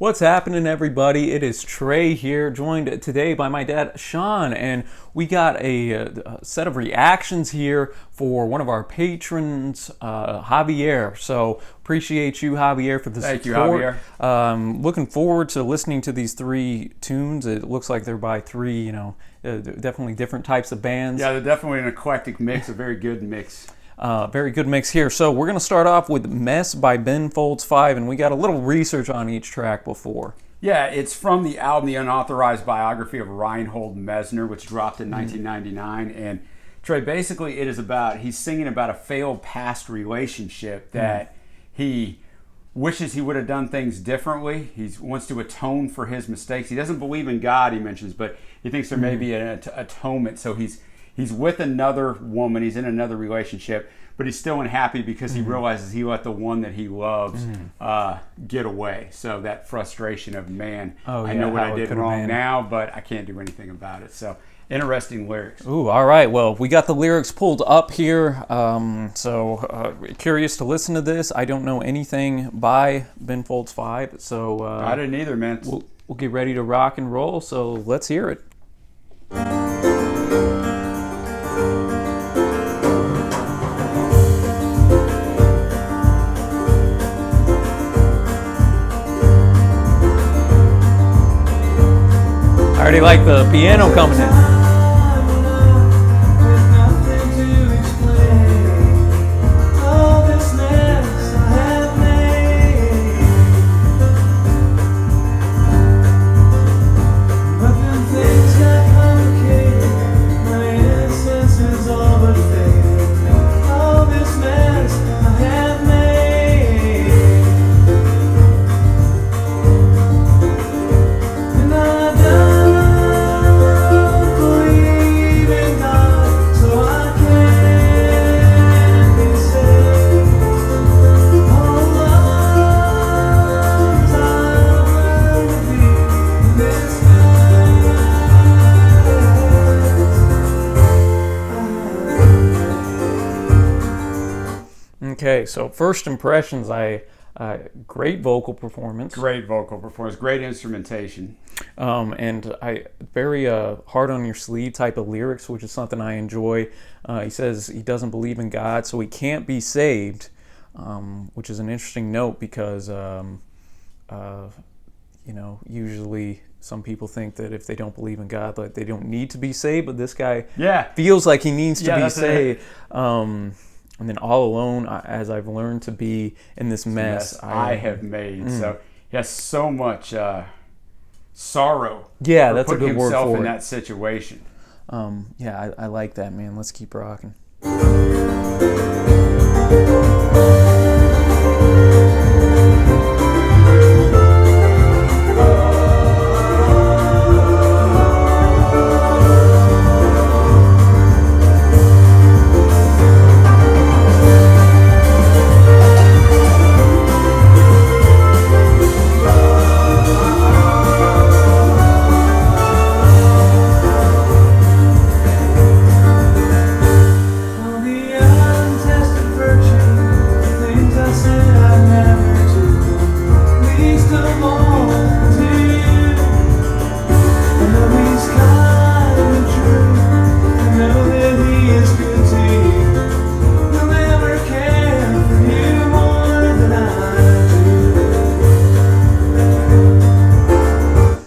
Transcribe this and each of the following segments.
What's happening, everybody? It is Trey here, joined today by my dad, Sean, and we got a set of reactions here for one of our patrons, Javier. So appreciate you, Javier, for the support. Thank you, Javier. Looking forward to listening to these three tunes. It looks like they're by three, definitely different types of bands. Yeah, they're definitely an eclectic mix, a very good mix. Very good mix here. So we're going to start off with Mess by Ben Folds 5, and we got a little research on each track before. Yeah, it's from the album The Unauthorized Biography of Reinhold Messner, which dropped in 1999. And Trey, basically it is about, he's singing about a failed past relationship that he wishes he would have done things differently. He wants to atone for his mistakes. He doesn't believe in God, he mentions, but he thinks there may be an atonement. So he's with another woman, he's in another relationship, but he's still unhappy because he realizes he let the one that he loves get away. So that frustration of, man, I know what I did wrong now, but I can't do anything about it. So interesting lyrics. Ooh, all right. Well, we got the lyrics pulled up here. Curious to listen to this. I don't know anything by Ben Folds 5, so I didn't either, man. We'll get ready to rock and roll. So let's hear it. I already like the piano coming in. Okay, so first impressions, great vocal performance. Great vocal performance, great instrumentation. And very hard on your sleeve type of lyrics, which is something I enjoy. He says he doesn't believe in God, so he can't be saved, which is an interesting note because, usually some people think that if they don't believe in God, like they don't need to be saved, but this guy feels like he needs to be saved. And then all alone, as I've learned to be in this mess I have made. So he has so much sorrow. Yeah, that's a good word for it. Putting himself in that situation. I like that, man. Let's keep rocking.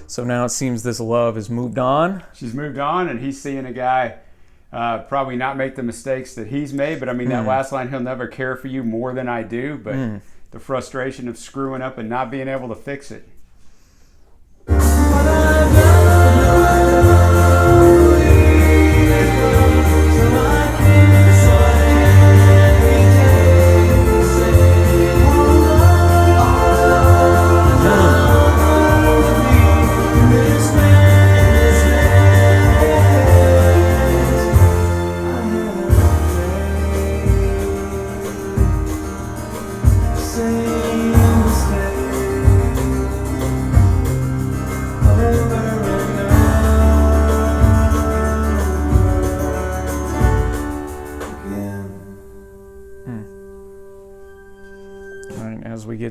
So now it seems this love has moved on. She's moved on, and he's seeing a guy probably not make the mistakes that he's made. But I mean, that last line, he'll never care for you more than I do. But the frustration of screwing up and not being able to fix it.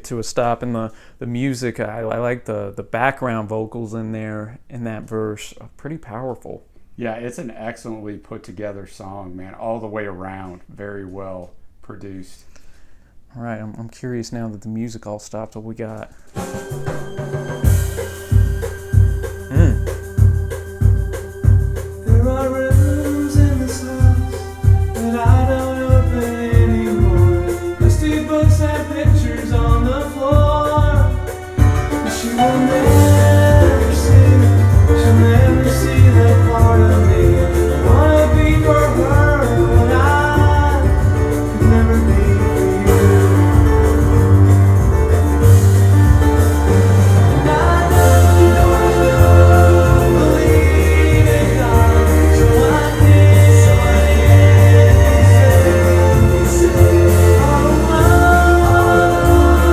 it to a stop in the music. I like the background vocals in there in that verse. Pretty powerful. Yeah, it's an excellently put together song, man. All the way around, very well produced. All right, I'm curious now that the music all stopped. What we got? There are rooms in this house that I don't open anymore. Dusty books and pictures on the floor. But she will never see them. She'll never see that part of me. I wanna be for her what I could never be for you. And I don't believe in God, so I did say, all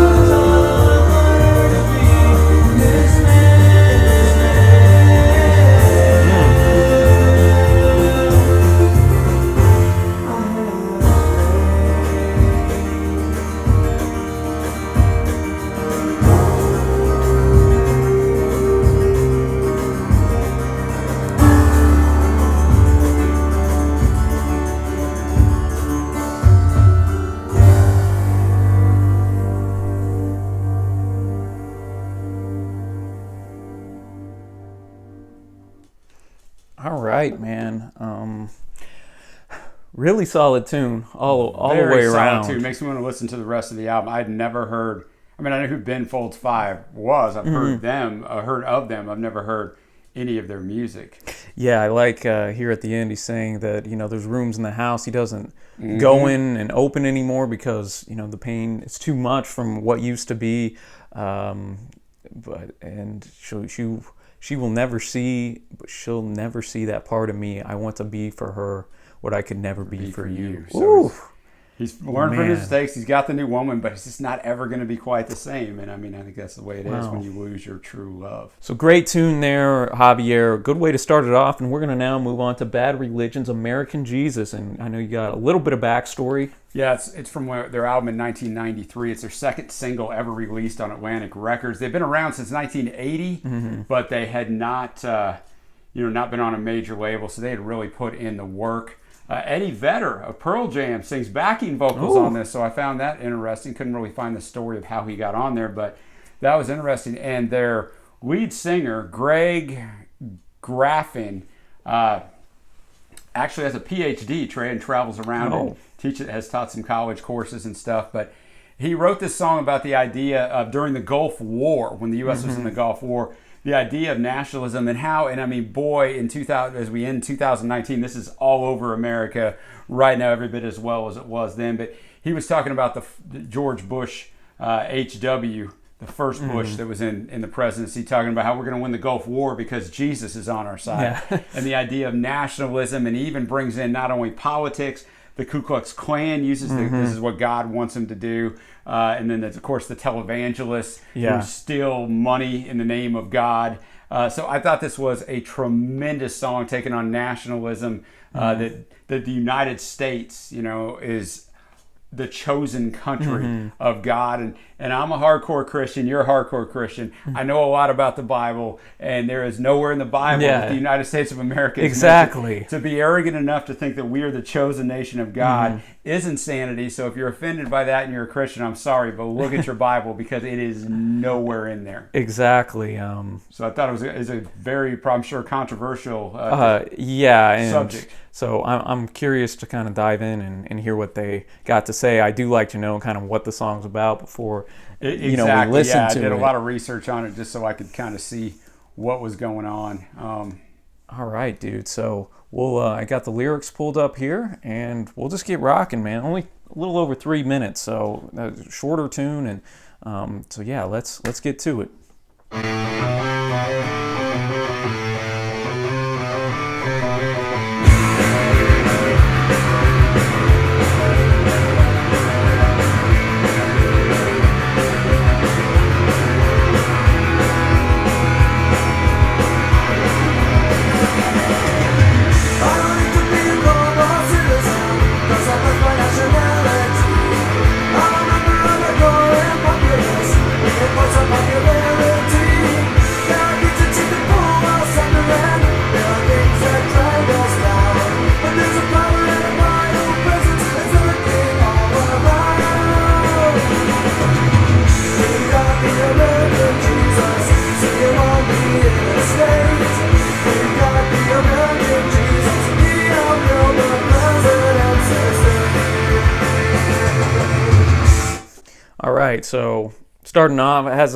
the world to be this man. All right, man. Really solid tune all the Very way solid around. too. Makes me want to listen to the rest of the album. I'd never heard. I mean, I know who Ben Folds 5 was. I've heard them. Heard of them. I've never heard any of their music. Yeah, I like here at the end he's saying that there's rooms in the house he doesn't go in and open anymore because the pain is too much from what used to be. She will never see, but she'll never see that part of me. I want to be for her what I could never be for you. So he's learned from his Man. mistakes. He's got the new woman, but it's just not ever going to be quite the same. And I mean, I think that's the way it is when you lose your true love. So great tune there, Javier. Good way to start it off. And we're going to now move on to Bad Religion's American Jesus. And I know you got a little bit of backstory. Yeah, it's from their album in 1993. It's their second single ever released on Atlantic Records. They've been around since 1980, but they had not, not been on a major label, so they had really put in the work. Eddie Vedder of Pearl Jam sings backing vocals on this, so I found that interesting. Couldn't really find the story of how he got on there, but that was interesting. And their lead singer, Greg Graffin, actually has a PhD, Trey, and travels around and has taught some college courses and stuff. But he wrote this song about the idea of during the Gulf War, when the U.S. was in the Gulf War, the idea of nationalism and how, and I mean, boy, in 2000, as we end 2019, this is all over America right now, every bit as well as it was then. But he was talking about the George Bush, H.W., the first Bush that was in the presidency, talking about how we're going to win the Gulf War because Jesus is on our side. Yeah. And the idea of nationalism, and he even brings in not only politics, the Ku Klux Klan uses this is what God wants him to do. And then there's, of course, the televangelists who steal money in the name of God. So I thought this was a tremendous song taking on nationalism, that the United States, is the chosen country of God. And I'm a hardcore Christian. You're a hardcore Christian. I know a lot about the Bible, and there is nowhere in the Bible that the United States of America is mentioned. To be arrogant enough to think that we are the chosen nation of God is insanity. So if you're offended by that and you're a Christian, I'm sorry, but look at your Bible because it is nowhere in there. Exactly. So I thought it was a very, I'm sure, controversial subject. So I'm curious to kind of dive in and hear what they got to say. I do like to know kind of what the song's about before we listen to it. I did a lot of research on it just so I could kind of see what was going on. All right, dude. So I got the lyrics pulled up here, and we'll just get rocking, man. Only a little over 3 minutes, so a shorter tune, and so yeah, let's get to it. Nationality. I'm a member of a growing population. So starting off, it has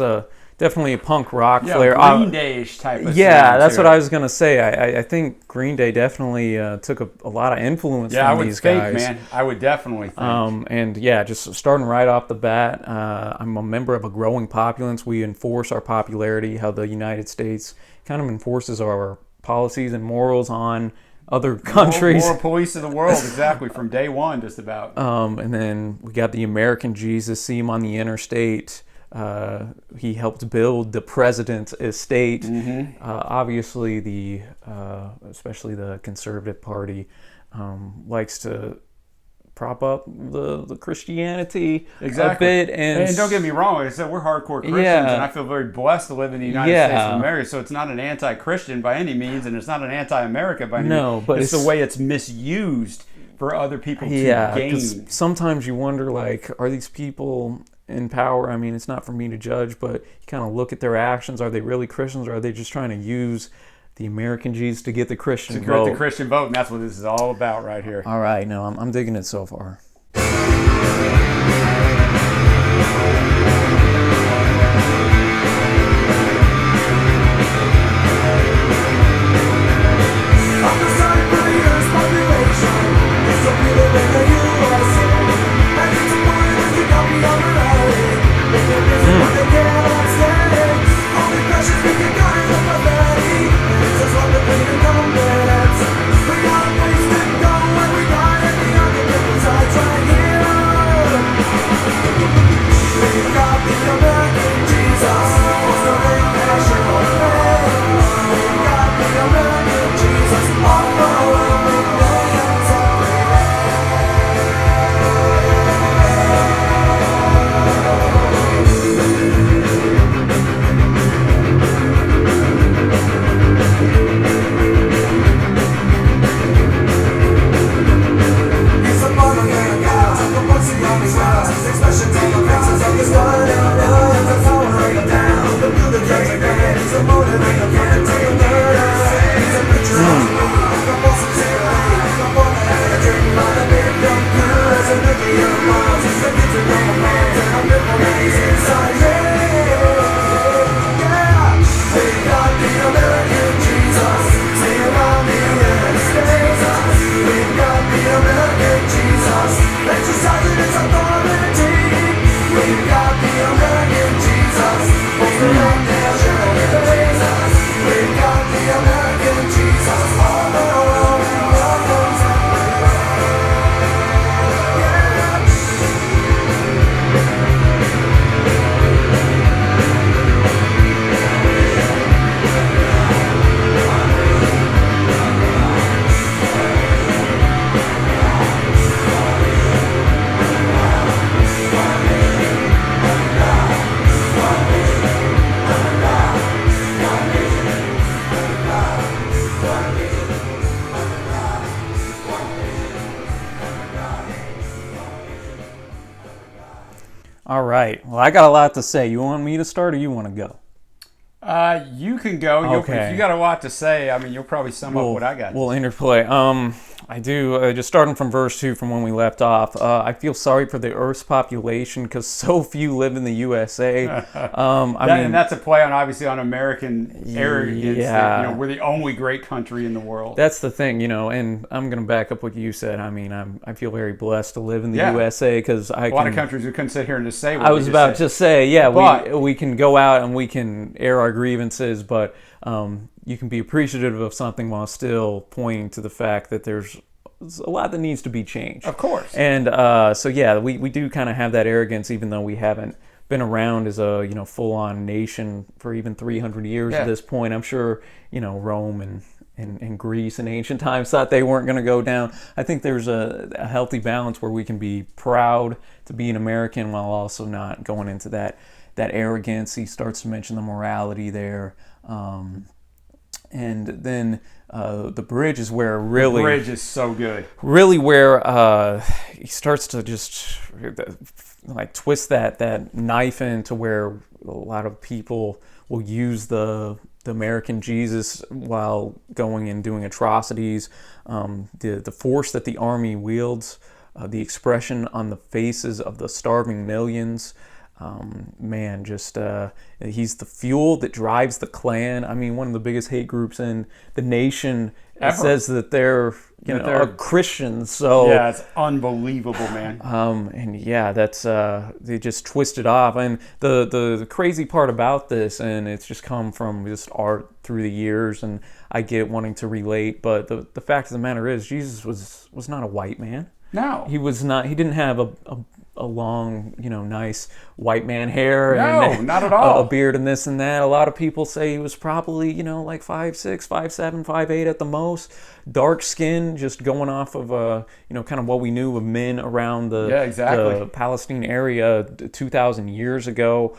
definitely a punk rock Yeah, flair. Green Day-ish type of Yeah, sound that's to what it. I was gonna say. I think Green Day definitely took a lot of influence Yeah, I from would these think, guys. man. I would definitely think. And yeah, just starting right off the bat, I'm a member of a growing populace. We enforce our popularity, how the United States kind of enforces our policies and morals on other countries. Moral police of the world, exactly, from day one, just about. And then we got the American Jesus, see him on the interstate. He helped build the president's estate. Obviously, especially the Conservative Party likes to prop up the Christianity a bit. And don't get me wrong, like I said, we're hardcore Christians, Yeah. and I feel very blessed to live in the United States of America. So it's not an anti-Christian by any means, and it's not an anti-America by any means. But it's the way it's misused for other people to gain. 'Cause sometimes you wonder, like, are these people in power? I mean, it's not for me to judge, but you kind of look at their actions. Are they really Christians, or are they just trying to use the American Jesus to get the Christian vote? To get the Christian vote, and that's what this is all about right here. All right, no, I'm digging it so far. All right. Well, I got a lot to say. You want me to start, or you want to go? You can go. Okay. If you got a lot to say, I mean, you'll probably sum up what I got. We'll interplay. I do. Just starting from verse 2 from when we left off. I feel sorry for the Earth's population because so few live in the USA. And that's a play on, obviously, on American arrogance. Yeah. That, we're the only great country in the world. That's the thing, and I'm going to back up what you said. I mean, I feel very blessed to live in the USA because a lot of countries we couldn't sit here and just say what I was about to say, we can go out and we can air our grievances, but you can be appreciative of something while still pointing to the fact that there's a lot that needs to be changed. Of course. And we do kind of have that arrogance, even though we haven't been around as a full-on nation for even 300 years at this point. I'm sure Rome and Greece in ancient times thought they weren't going to go down. I think there's a healthy balance where we can be proud to be an American while also not going into that arrogance. He starts to mention the morality there. And then the bridge is where really... The bridge is so good. Really where he starts to just twist that knife into where a lot of people will use the American Jesus while going and doing atrocities. The force that the army wields, the expression on the faces of the starving millions, man, just he's the fuel that drives the Klan. I mean, one of the biggest hate groups in the nation. It says that they're they're Christians. So yeah, it's unbelievable, man. And yeah, that's they just twist it off. And the crazy part about this, and it's just come from just art through the years, and I get wanting to relate, but the fact of the matter is, Jesus was not a white man. No, he was not. He didn't have a long, nice white man hair. No, and not at all. A beard and this and that. A lot of people say he was probably, like 5'6", 5'7", 5'8" at the most. Dark skin, just going off of, kind of what we knew of men around the Palestine area 2,000 years ago.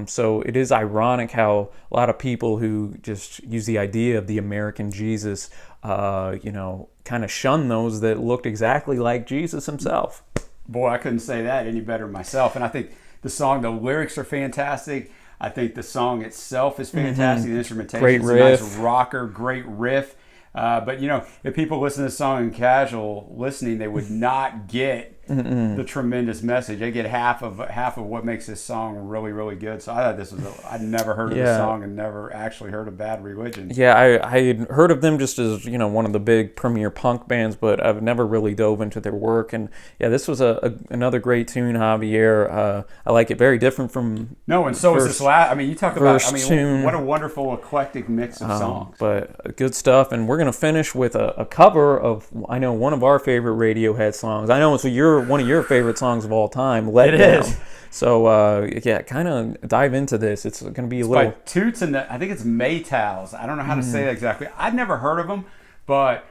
So it is ironic how a lot of people who just use the idea of the American Jesus, kind of shun those that looked exactly like Jesus himself. Boy, I couldn't say that any better myself. And I think the lyrics are fantastic. I think the song itself is fantastic. The instrumentation is a nice rocker, great riff. But if people listen to this song in casual listening, they would not get the tremendous message. They get half of what makes this song really, really good. So I thought this was I'd never heard of this song and never actually heard of Bad Religion. Yeah, I had heard of them just as one of the big premier punk bands, but I've never really dove into their work. And yeah, this was another great tune, Javier. I like it. Very different from and so is this last. I mean, you talk about. Tune. What a wonderful eclectic mix of songs. But good stuff. And we're gonna finish with a cover of one of our favorite Radiohead songs. I know it's one of your favorite songs of all time. Let Down. Is. So kind of dive into this. It's going to be a little by Toots and I think it's Maytals. I don't know how to say that exactly. I'd never heard of them, but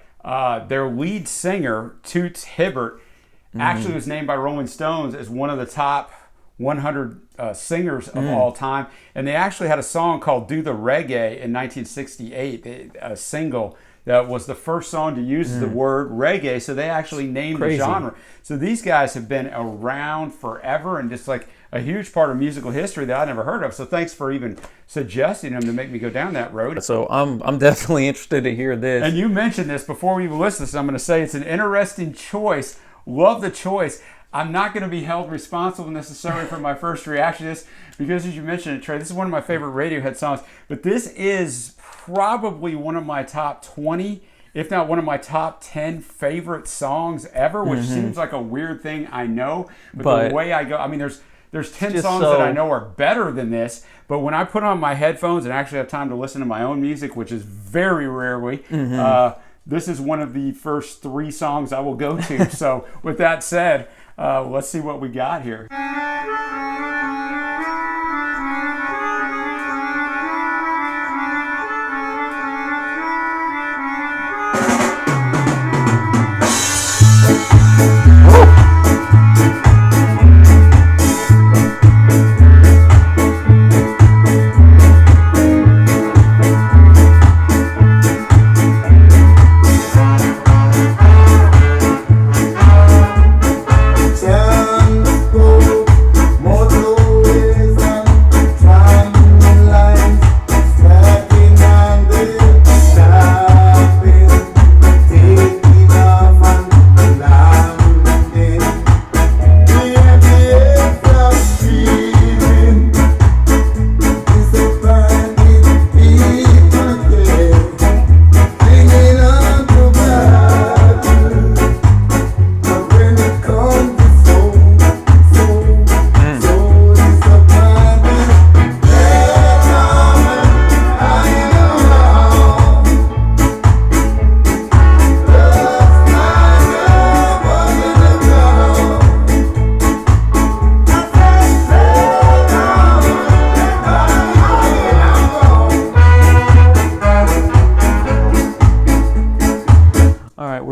their lead singer Toots Hibbert actually was named by Rolling Stones as one of the top 100 singers of all time, and they actually had a song called "Do the Reggae" in 1968, a single. That was the first song to use the word reggae, so they actually named the genre. So these guys have been around forever and just like a huge part of musical history that I never heard of. So thanks for even suggesting them to make me go down that road. So I'm definitely interested to hear this. And you mentioned this before we even listen to this. I'm going to say it's an interesting choice. Love the choice. I'm not going to be held responsible necessarily for my first reaction to this because, as you mentioned it, Trey, this is one of my favorite Radiohead songs. But this is probably one of my top 20, if not one of my top 10 favorite songs ever, which seems like a weird thing, I know. But the way I go, I mean, there's 10 songs that I know are better than this. But when I put on my headphones and actually have time to listen to my own music, which is very rarely, this is one of the first 3 songs I will go to. So with that said, let's see what we got here.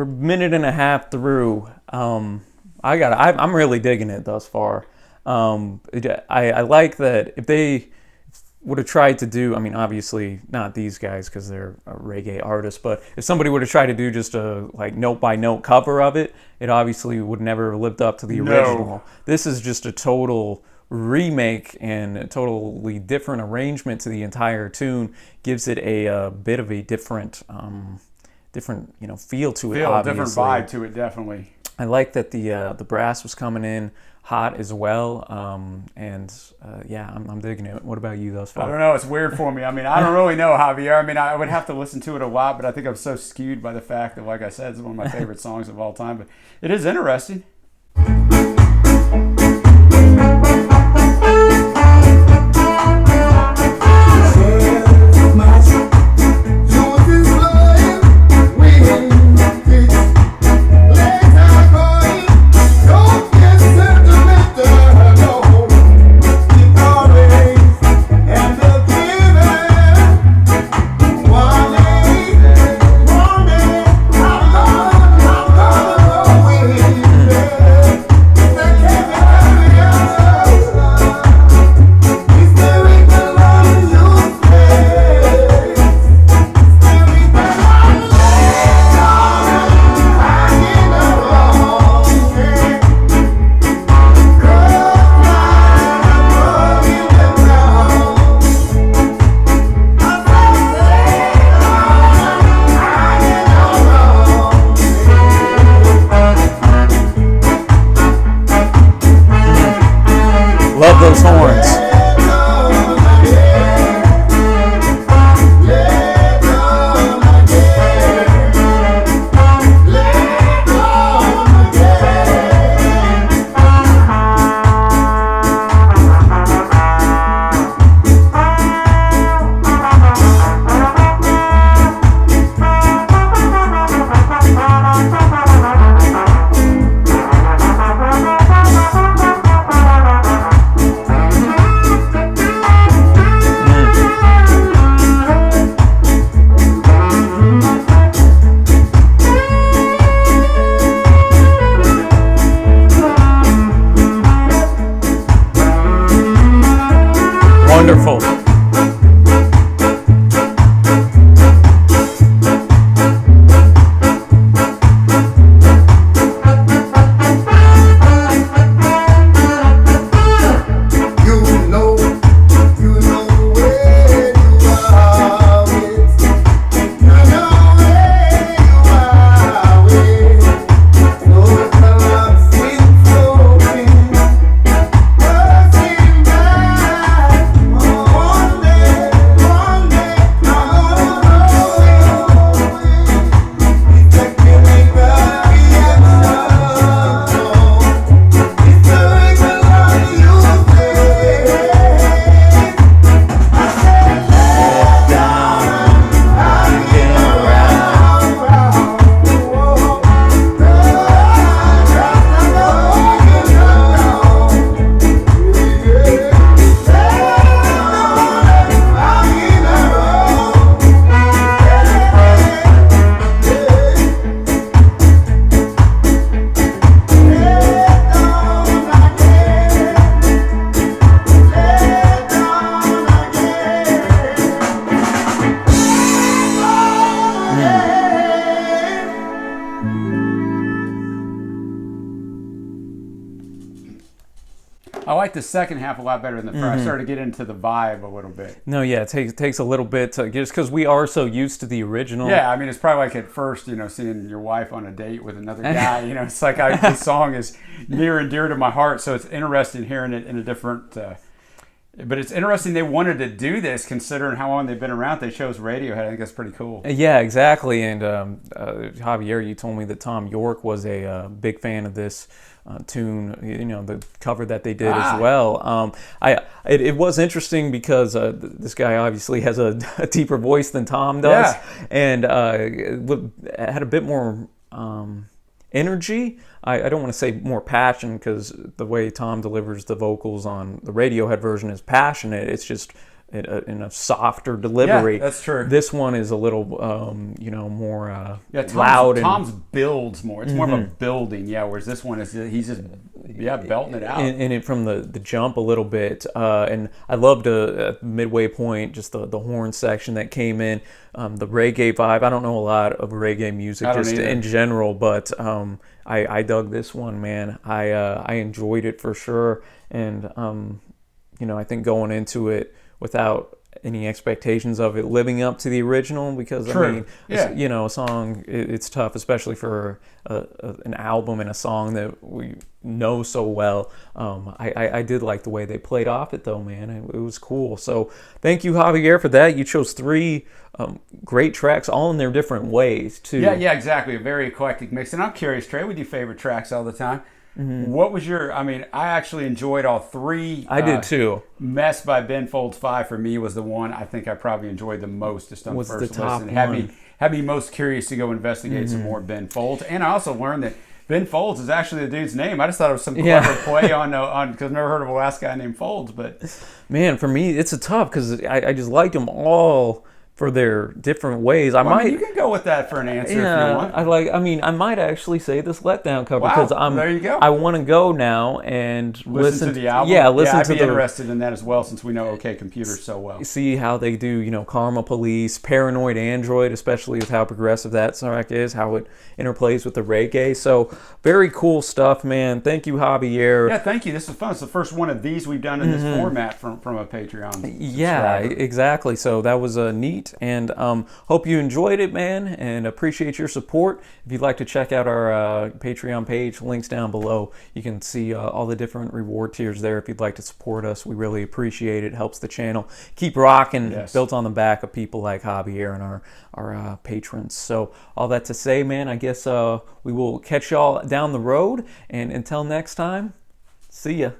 Minute and a half through. I'm really digging it thus far. I like that if they would have tried to do, I mean, obviously not these guys because they're a reggae artist, but if somebody would have tried to do just a like note by note cover of it, it obviously would never have lived up to the original. This is just a total remake and a totally different arrangement to the entire tune. Gives it a bit of a different feel to it. Different vibe to it, definitely. I like that the brass was coming in hot as well, yeah, I'm digging it. What about you thus far? I don't know. It's weird for me. I mean, I don't really know Javier. I mean, I would have to listen to it a lot, but I think I'm so skewed by the fact that, like I said, it's one of my favorite songs of all time. But it is interesting. Love those horns. Wonderful. I like the second half a lot better than the first. I started to get into the vibe a little bit. No, yeah, it takes a little bit to, just because we are so used to the original. Yeah, I mean, it's probably like at first, seeing your wife on a date with another guy. It's like this song is near and dear to my heart, so it's interesting hearing it in a different. But it's interesting they wanted to do this, considering how long they've been around. They chose Radiohead. I think that's pretty cool. Yeah, exactly. And Javier, you told me that Tom York was a big fan of this tune. The cover that they did as well. It was interesting because this guy obviously has a deeper voice than Tom does, and had a bit more energy. I don't want to say more passion, because the way Tom delivers the vocals on the Radiohead version is passionate. It's just in a softer delivery. Yeah, that's true. This one is a little, more loud. And Tom's builds more. It's more of a building. Yeah, whereas this one is he's just belting it out. In it from the jump a little bit. And I loved at midway point just the horn section that came in. The reggae vibe. I don't know a lot of reggae music just in general, but I dug this one, man. I enjoyed it for sure, and I think going into it without any expectations of it living up to the original, because I True. mean, Yeah. you know, a song, it's tough, especially for an album and a song that we know so well. I did like the way they played off it, though, man. It was cool. So thank you, Javier, for that. You chose three great tracks, all in their different ways, too. Yeah, exactly. A very eclectic mix. And I'm curious, Trey, we do favorite tracks all the time. What was your? I mean, I actually enjoyed all three. I did too. "Mess" by Ben Folds 5 for me was the one I think I probably enjoyed the most just on Was first the top listen. one. Had me most curious to go investigate some more Ben Folds. And I also learned that Ben Folds is actually the dude's name. I just thought it was some clever play on because I've never heard of a last guy named Folds. But man, for me, it's a tough, because I just liked them all for their different ways. I mean, you can go with that for an answer if you want. I might actually say this letdown cover, because there you go. I want to go now and Listen to the album. Yeah, listen I'd to be interested in that as well, since we know OK Computer so well. See how they do, you know, Karma Police, Paranoid Android, especially with how progressive that track is, how it interplays with the reggae. So very cool stuff, man. Thank you, Javier. Yeah, thank you. This was fun. It's the first one of these we've done in this format from a Patreon. Yeah, subscriber. exactly. So that was neat, and hope you enjoyed it, man, and appreciate your support. If you'd like to check out our Patreon page, links down below. You can see all the different reward tiers there if you'd like to support us. We really appreciate it. Helps the channel keep rocking, Yes. built on the back of people like Javier and our patrons. So all that to say, man, I guess we will catch y'all down the road, and until next time, see ya.